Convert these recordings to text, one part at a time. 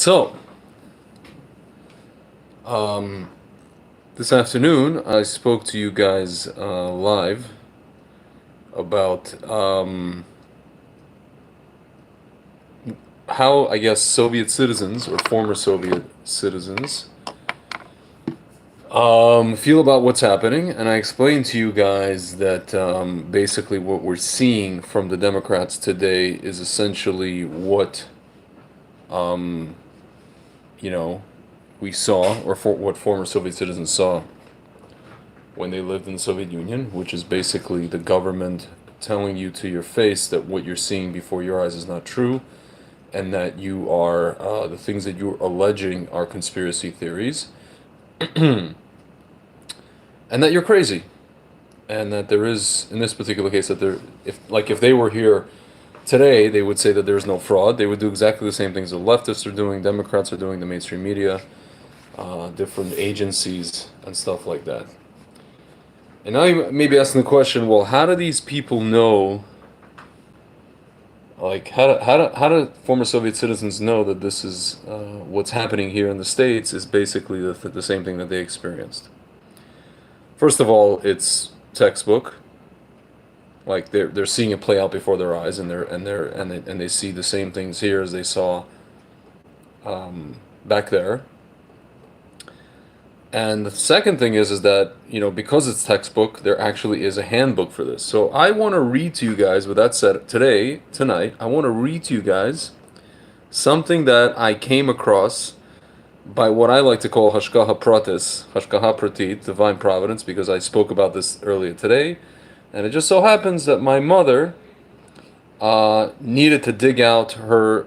So, this afternoon I spoke to you guys live about how, I guess, Soviet citizens or former Soviet citizens feel about what's happening, and I explained to you guys that basically what we're seeing from the Democrats today is essentially what you know we saw, or what former Soviet citizens saw when they lived in the Soviet Union, which is basically the government telling you to your face that what you're seeing before your eyes is not true, and that you are the things that you're alleging are conspiracy theories, and that you're crazy, and that there is, in this particular case, that there, if they were here today, they would say that there's no fraud. They would do exactly the same things the leftists are doing, Democrats are doing, the mainstream media, different agencies, and stuff like that. And now you may be asking the question, well, how do these people know, like, how do former Soviet citizens know that this is what's happening here in the States is basically the same thing that they experienced? First of all, it's textbook. Like they're seeing it play out before their eyes, and they see the same things here as they saw back there. And the second thing is that, because it's textbook, there actually is a handbook for this. So I want to read to you guys, with that said, tonight, I want to read to you guys something that I came across by what I like to call Hashgacha Pratit, divine providence, because I spoke about this earlier today. And it just so happens that my mother needed to dig out her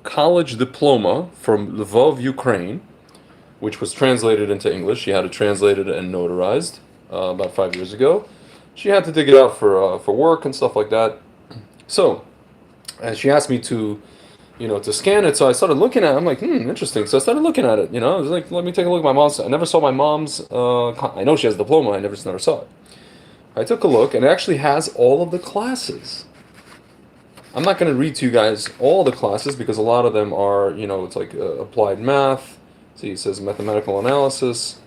college diploma from Lvov, Ukraine, which was translated into English. She had it translated and notarized about 5 years ago. She had to dig it out for work and stuff like that. So, and she asked me to scan it. So I started looking at it. I'm like, interesting. So I started looking at it. I was like, let me take a look at my mom's. I never saw my mom's. I know she has a diploma. I never saw it. I took a look, and it actually has all of the classes. I'm not going to read to you guys all the classes because a lot of them are, it's like applied math. See, it says mathematical analysis,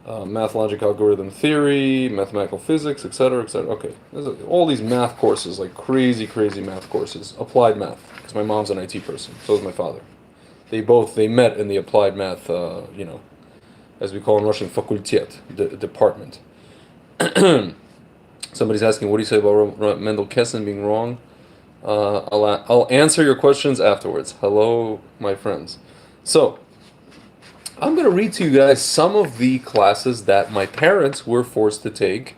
math logic algorithm theory, mathematical physics, etc., etc. Okay, there's all these math courses, like crazy, crazy math courses. Applied math, because my mom's an IT person. So is my father. They met in the applied math, as we call in Russian, fakultet, department. Somebody's asking, what do you say about Mendel Kessen being wrong? I'll answer your questions afterwards. Hello, my friends. So, I'm going to read to you guys some of the classes that my parents were forced to take,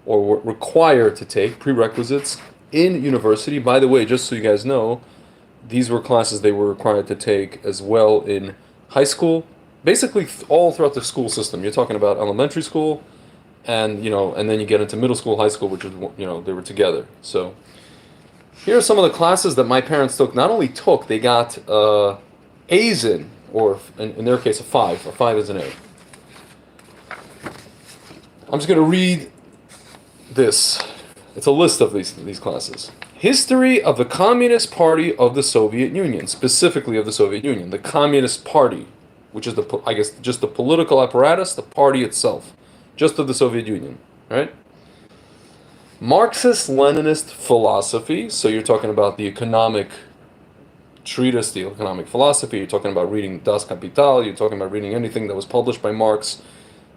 or were required to take, prerequisites, in university. By the way, just so you guys know, these were classes they were required to take as well in high school, basically all throughout the school system. You're talking about elementary school, and then you get into middle school, high school, which is, they were together. So here are some of the classes that my parents took. Not only took, they got A's in, or in their case, a 5. A 5 is an A. I'm just going to read this. It's a list of these classes. History of the Communist Party of the Soviet Union, specifically of the Soviet Union, the Communist Party, which is just the political apparatus, the party itself, just of the Soviet Union, right? Marxist-Leninist philosophy, so you're talking about the economic treatise, the economic philosophy, you're talking about reading Das Kapital, you're talking about reading anything that was published by Marx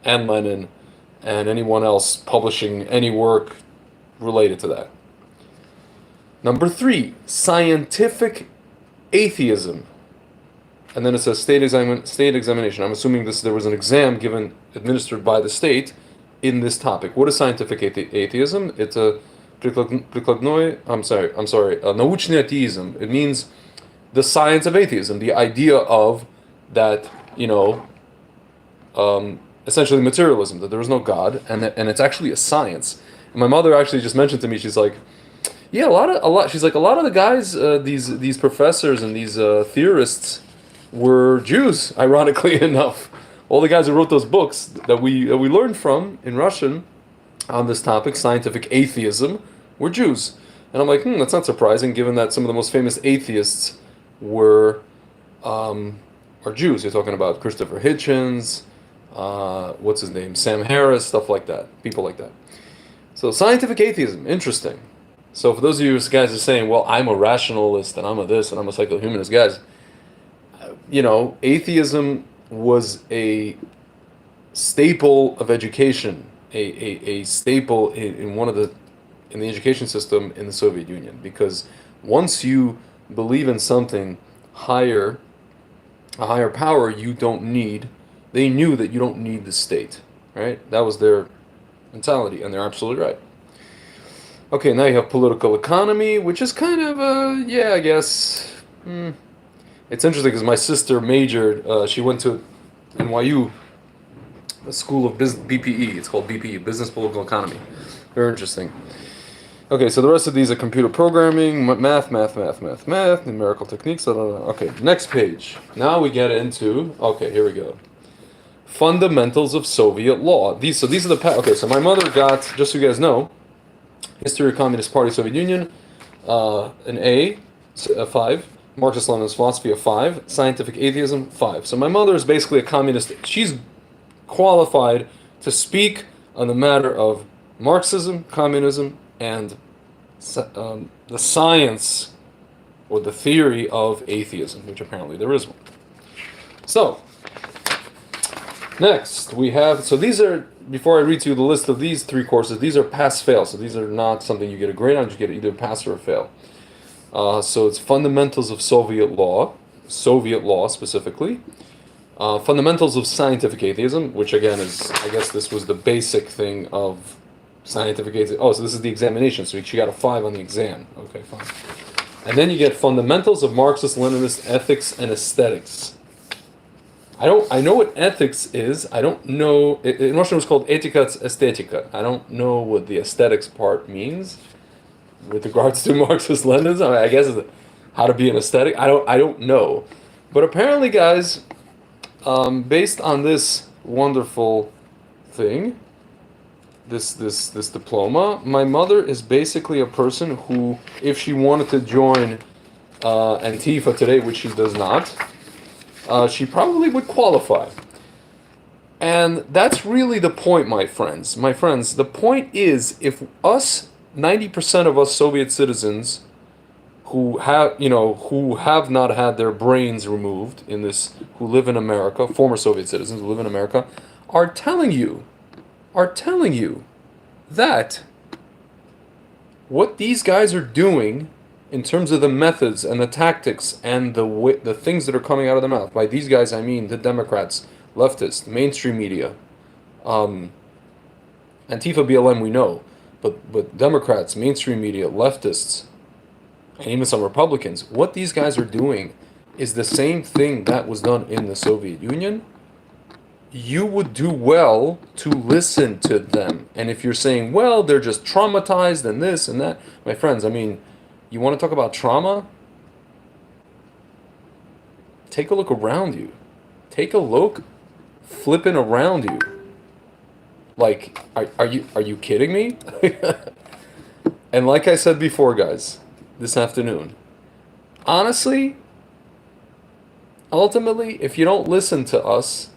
and Lenin and anyone else publishing any work related to that. Number 3, scientific atheism. And then it says state examination. I'm assuming there was an exam administered by the state in this topic. What is scientific atheism? It's a naучный atheism. It means the science of atheism, the idea of that, essentially materialism, that there is no God, and it's actually a science. And my mother actually just mentioned to me, she's like, yeah, she's like, a lot of the guys, these professors and these theorists were Jews, ironically enough. All the guys who wrote those books that we learned from in Russian on this topic, scientific atheism, were Jews. And I'm like, that's not surprising, given that some of the most famous atheists were are Jews. You're talking about Christopher Hitchens, what's his name, Sam Harris, stuff like that, people like that. So scientific atheism, interesting. So for those of you guys who are saying, well, I'm a rationalist and I'm a this and I'm a psychohumanist, guys, atheism was a staple of education, a staple in one of the in the education system in the Soviet Union, because once you believe in something higher, a higher power, they knew that you don't need the state, right? That was their mentality, and they're absolutely right. Okay, now you have political economy, which is kind of, yeah, I guess. It's interesting because my sister majored, she went to NYU, a school of business, BPE. It's called BPE, Business Political Economy. Very interesting. Okay, so the rest of these are computer programming, math, numerical techniques. Okay, next page. Now we get into, okay, here we go. Fundamentals of Soviet law. These are the, okay, so my mother got, just so you guys know, History of Communist Party, Soviet Union, an A, 5. Marxist-Leninist philosophy, a 5. Scientific atheism, 5. So my mother is basically a communist. She's qualified to speak on the matter of Marxism, communism, and the science or the theory of atheism, which apparently there is one. So, next we have, so these are, before I read to you the list of these 3 courses, these are pass-fail, so these are not something you get a grade on, you get either pass or a fail. So it's Fundamentals of Soviet Law specifically. Fundamentals of Scientific Atheism, which again is, I guess this was the basic thing of scientific atheism. Oh, so this is the examination, so she got a 5 on the exam. Okay, fine. And then you get Fundamentals of Marxist-Leninist Ethics and Aesthetics. I know what ethics is. I don't know, in Russian it was called Etika Estetika. I don't know what the aesthetics part means with regards to Marxist-Leninism. I guess it's how to be an aesthetic. I don't know. But apparently, guys, based on this wonderful thing, this diploma, my mother is basically a person who, if she wanted to join Antifa today, which she does not, she probably would qualify. And that's really the point, my friends. My friends, the point is, if 90% of us Soviet citizens who have not had their brains removed in this, who live in America, former Soviet citizens who live in America, are telling you that what these guys are doing in terms of the methods and the tactics and the things that are coming out of their mouth. By these guys, I mean the Democrats, leftists, mainstream media, Antifa, BLM, we know, but Democrats, mainstream media, leftists, and even some Republicans, what these guys are doing is the same thing that was done in the Soviet Union. You would do well to listen to them. And if you're saying, well, they're just traumatized and this and that, my friends, I mean, you want to talk about trauma? Take a look around you. Take a look flipping around you. Like, are you kidding me? And like I said before, guys, this afternoon, honestly, ultimately, if you don't listen to us,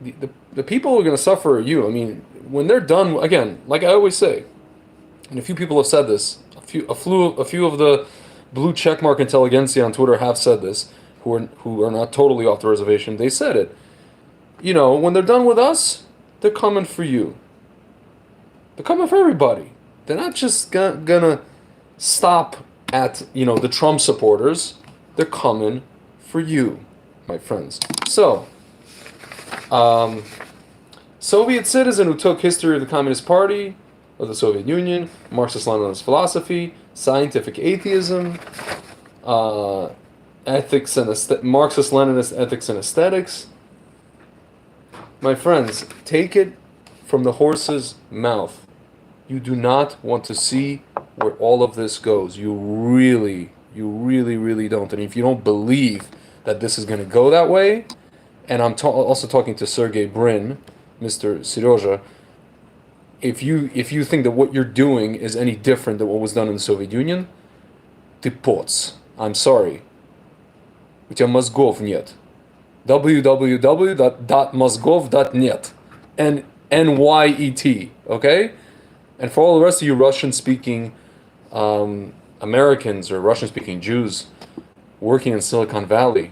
the people who are going to suffer are you. I mean, when they're done, again, like I always say, and a few people have said this, a few of the blue checkmark intelligentsia on Twitter have said this, who are not totally off the reservation. They said it. You know, when they're done with us, they're coming for you. They're coming for everybody. They're not just gonna stop at, the Trump supporters. They're coming for you, my friends. So, Soviet citizen who took history of the Communist Party, of the Soviet Union, Marxist-Leninist philosophy, scientific atheism, ethics and Marxist-Leninist ethics and aesthetics. My friends, take it from the horse's mouth. You do not want to see where all of this goes. You really don't. And if you don't believe that this is going to go that way, and I'm also talking to Sergey Brin, Mr. Serozha, if you think that what you're doing is any different than what was done in the Soviet Union, ty poc. I'm sorry. У тебя мозгов нет. www.mozgov.net. N-Y-E-T, okay? And for all the rest of you Russian-speaking Americans or Russian-speaking Jews working in Silicon Valley,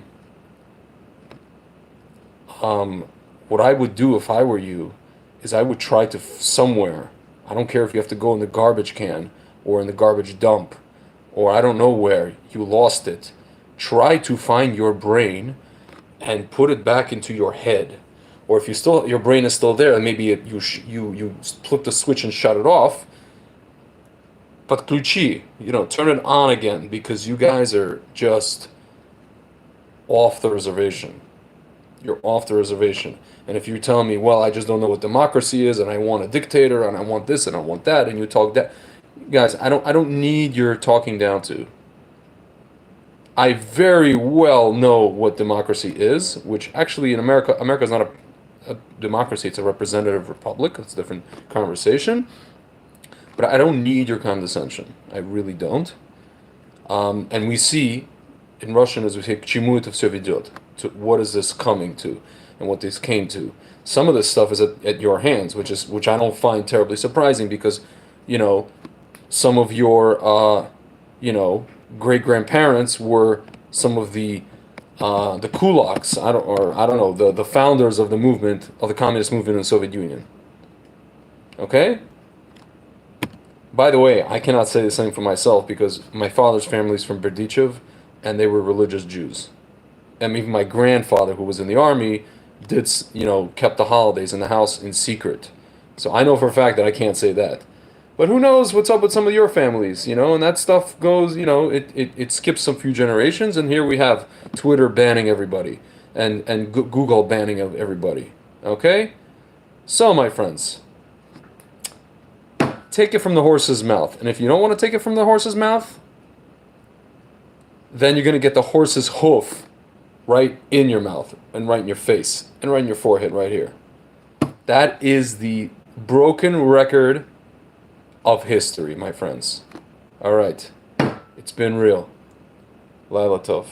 what I would do if I were you is I would try to somewhere, I don't care if you have to go in the garbage can or in the garbage dump or I don't know where, you lost it. Try to find your brain and put it back into your head. Or if your brain is still there, and maybe you flip the switch and shut it off. Подключи, turn it on again, because you guys are just off the reservation. You're off the reservation. And if you tell me, well, I just don't know what democracy is, and I want a dictator, and I want this, and I want that, and you talk that, guys, I don't need your talking down to. I very well know what democracy is, which actually in America is not a democracy, it's a representative republic. It's a different conversation. But I don't need your condescension. I really don't. And we see, in Russian, as we say, к чему это всё ведёт? To what is this coming to, and what this came to. Some of this stuff is at your hands, which I don't find terribly surprising, because, some of your, great-grandparents were some of the kulaks, I don't know, the founders of the movement, of the communist movement in the Soviet Union. Okay? By the way, I cannot say the same for myself, because my father's family is from Berdichev, and they were religious Jews. And even my grandfather, who was in the army, kept the holidays in the house in secret. So I know for a fact that I can't say that. But who knows what's up with some of your families, and that stuff goes, it skips some few generations, and here we have Twitter banning everybody, and Google banning of everybody, okay? So, my friends, take it from the horse's mouth. And if you don't want to take it from the horse's mouth, then you're going to get the horse's hoof right in your mouth, and right in your face, and right in your forehead, right here. That is the broken record of history, my friends. All right. It's been real. Laila Tov.